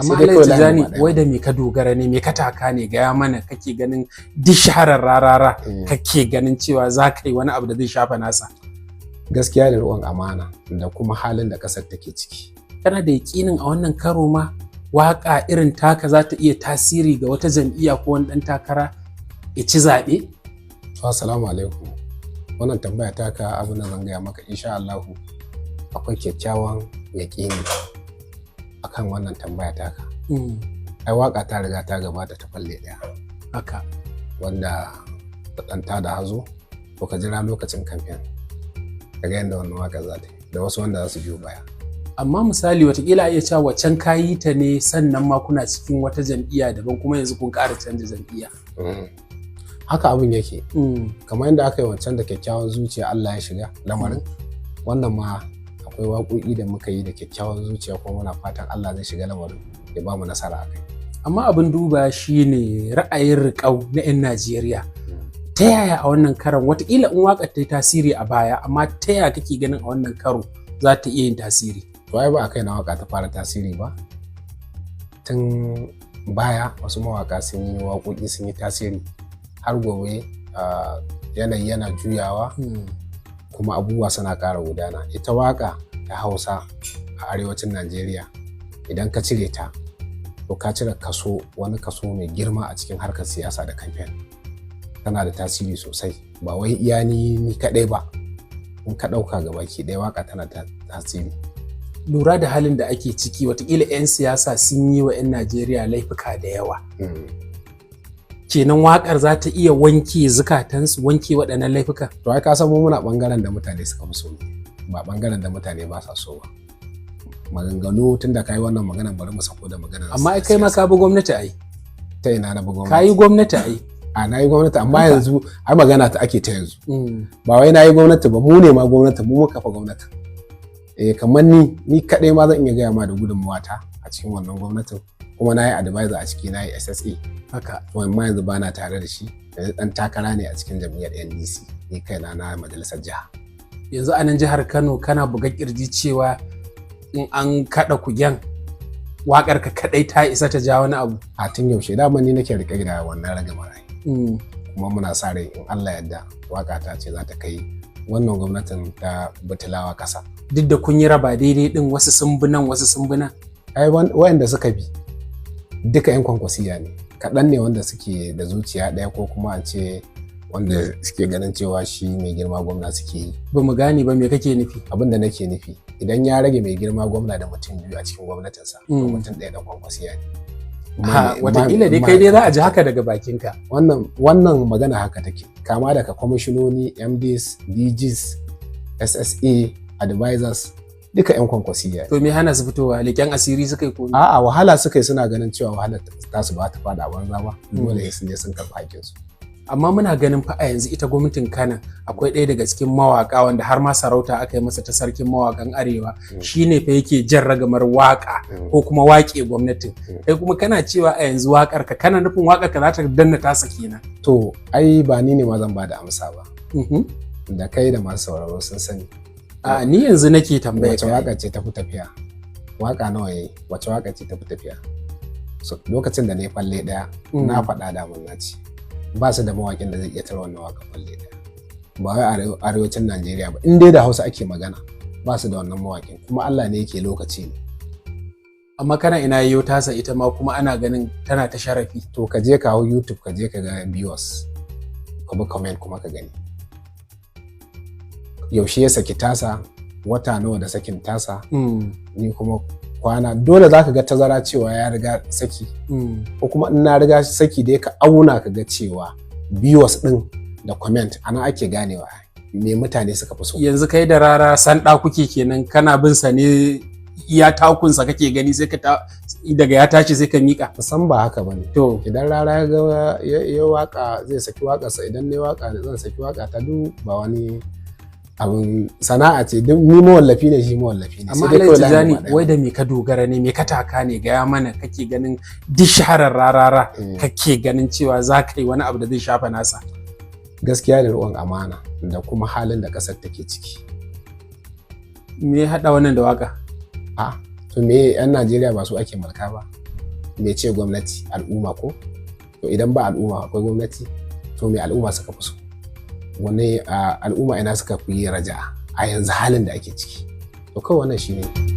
amma Alhaji Tijjani wai da me ka dogara ne, me ka taka ne, gaya mana kake ganin duk shaharar rarara kake ganin cewa za ka yi wani abu da zai shafa nasa? Gaskiya da riƙon amana da kuma halin da ƙasar take ciki. Kana da yaƙinin a wannan karo ma waƙa irin taka za ta iya tasiri ga wata jam'iyya ko wani ɗan takara ya ci zaɓe? Assalamu alaikum. Wannan tambaya taka abin da zan gaya maka insha Allahu akwai kyakkyawan yaƙini akan wannan tambaya taka. Ai waƙa ta riga ta gabata ta falle ɗaya. Haka. Wanda ta ɗanta da hazo to ka jira lokacin kamfen. Daga yadda wannan waƙar za ta yi da wasu wanda za su biyo baya. Amma misali watakila iya cewa waccan kayi ta ne sannan ma kuna cikin wata jam'iyya daban kuma yanzu kun ƙara canza jam'iyya. Haka abin yake. Kamar yadda aka yi wancan da kyakkyawan zuciya Allah ya shiga lamarin. Wannan ma akwai waƙoƙi da muka yi da kyakkyawan zuciya kuma muna fatan Allah zai shiga lamarin ya ba mu nasara a kai. Amma abin duba shi ne ra'ayin riƙau na 'yan Najeriya. Ta yaya a wannan karon watakila in waƙar ta yi tasiri a baya amma ta yaya kake ganin a wannan karo za ta iya yin tasiri? To ai ba a kai na waƙa ta fara tasiri ba. Tun baya wasu mawaƙa sun yi waƙoƙi sun yi tasiri har gobe yanayi yana juyawa kuma abubuwa suna ƙara gudana. Ita waƙa ta Hausa a arewacin Najeriya idan ka cire ta to ka cire wani kaso mai girma a cikin harkar siyasa da kamfen. Tana da tasiri sosai ba wai iya ni kaɗai ba. In ka ɗauka gabaki ɗaya waƙa tana tasiri. Lura da halin da ake ciki watakila 'yan siyasa sun yi wa 'yan Najeriya laifuka da yawa. Kenan waƙar za ta iya wanke zukatansu, wanke waɗannan laifuka? To ai ka san mu muna ɓangaren da mutane suka fi so ba ɓangaren da mutane ba sa so ba. Maganganu tun da ka yi wannan maganar bari mu sako da maganar. Amma kai ma ka bi gwamnati ai. Ta ina na bi gwamnati? Ka yi gwamnati ai. Na yi gwamnati amma yanzu ai magana ta ake ta yanzu. Ba wai na yi gwamnati ba, mu ne ma gwamnati, mu muka fa gwamnati. Kamar ni kaɗai ma zan iya gaya ma da gudunmawata a cikin wannan gwamnatin kuma na yi advisor a ciki, na yi SSA. Haka. Amma yanzu ba na tare da shi, yanzu ɗan takara ne a cikin jam'iyyar NDC, ni kaina na majalisar jiha. Yanzu a nan jihar Kano kana buga kirji cewa in an kaɗa kugen waƙar ka kaɗai ta isa ta ja wani abu? A tun yaushe dama ni nake riƙe da wannan ragamar ai. Kuma muna sa rai in Allah yarda waƙa ta ce za ta kai wannan gwamnatin ta butulawa ƙasa. Duk da kun yi raba daidai din, wasu sun bi nan wasu sun bi nan? Ai wayanda suka bi duka 'yan kwankwasiyya ne, kaɗan ne wanda suke da zuciya ɗaya ko kuma a ce wanda suke ganin cewa shi mai girma gwamna suke yi. Ba mu gane ba me kake nufi? Abin da nake nufi idan ya rage mai girma gwamna da mutum biyu a cikin gwamnatinsa to mutum ɗaya ɗan kwankwasiyya ne. Wataƙila dai kai dai za a ji haka daga bakinka. Wannan magana haka take, kama daga kwamishinoni, MDs, DGs, SSA, advisors, duka 'yan kwankwasiyya. To me hana su fitowa? Leƙen asiri suka yi komi? A'a, wahala suka yi, suna ganin cewa wahalar ta su ba ta fada a banza ba, dole sun je sun karɓi haƙƙinsu. Amma muna ganin fa a yanzu ita gwamnatin Kano akwai ɗaya daga cikin mawaƙa wanda har ma sarauta aka yi masa ta sarkin mawaƙan Arewa, shine fa yake jan ragamar waƙa ko kuma waƙe gwamnatin. Kai kuma kana cewa a yanzu waƙar ka, kana nufin waƙar ka za ta danna tasa kenan? To ai ba ni ne ma zan ba da amsa ba. Da kai da masu sauraro sun sani. A ni yanzu nake tambaya wace waƙa ce tafi tafiya? Waƙa nawa yayi? Wace waƙa ce tafi tafiya? So lokacin da na yi falle ɗaya na faɗa da mun naci. Ba su da mawaƙin da zai iya tara wannan waƙa falle ɗaya. Ba wai arewacin Najeriya ba, in dai da Hausa ake magana ba su da wannan mawaƙin, kuma Allah ne yake lokaci ne. Amma kana ina yayyo tasa ita ma kuma ana ganin tana ta sharafi. To ka je ka hau YouTube, ka je ka ga viewers, ka bi comment kuma ka gani. Yaushe ya saki tasa, wata nawa da sakin tasa, ni kuma kwana, dole za ka ga tazara cewa ya riga saki, ko kuma in na riga saki dai ka auna ka ga cewa viewers din da comment ana ake ganewa me mutane suka fi so. Yanzu kai da rara sanda kuke kenan, kana bin sa ne iya takunsa kake gani sai ka daga ya tashi sai ka mika? San ba haka bane. To idan rara ya ga ya waka zai saki waƙarsa, idan ne waka zan saki waka ta, duk ba wani abin sana'a ce, duk ni mawallafi ne, shi mawallafi ne. Amma Alhaji Tijjani wai da me ka dogara ne, me ka taka ne, gaya mana kake ganin duk shaharar rarara kake ganin cewa za ka yi wani abu da zai shafa nasa? Gaskiya da riƙon amana da kuma halin da ƙasar take ciki. Me ya haɗa wannan da waka? To me 'yan Najeriya ba su ake mulka ba? me ce gwamnati? Al'umma ko? To idan ba al'umma akwai gwamnati, to me al'umma suka fi so? Wanne al'umma ina suka fi raja'a a yanzu halin da ake ciki? To kawai wannan shine.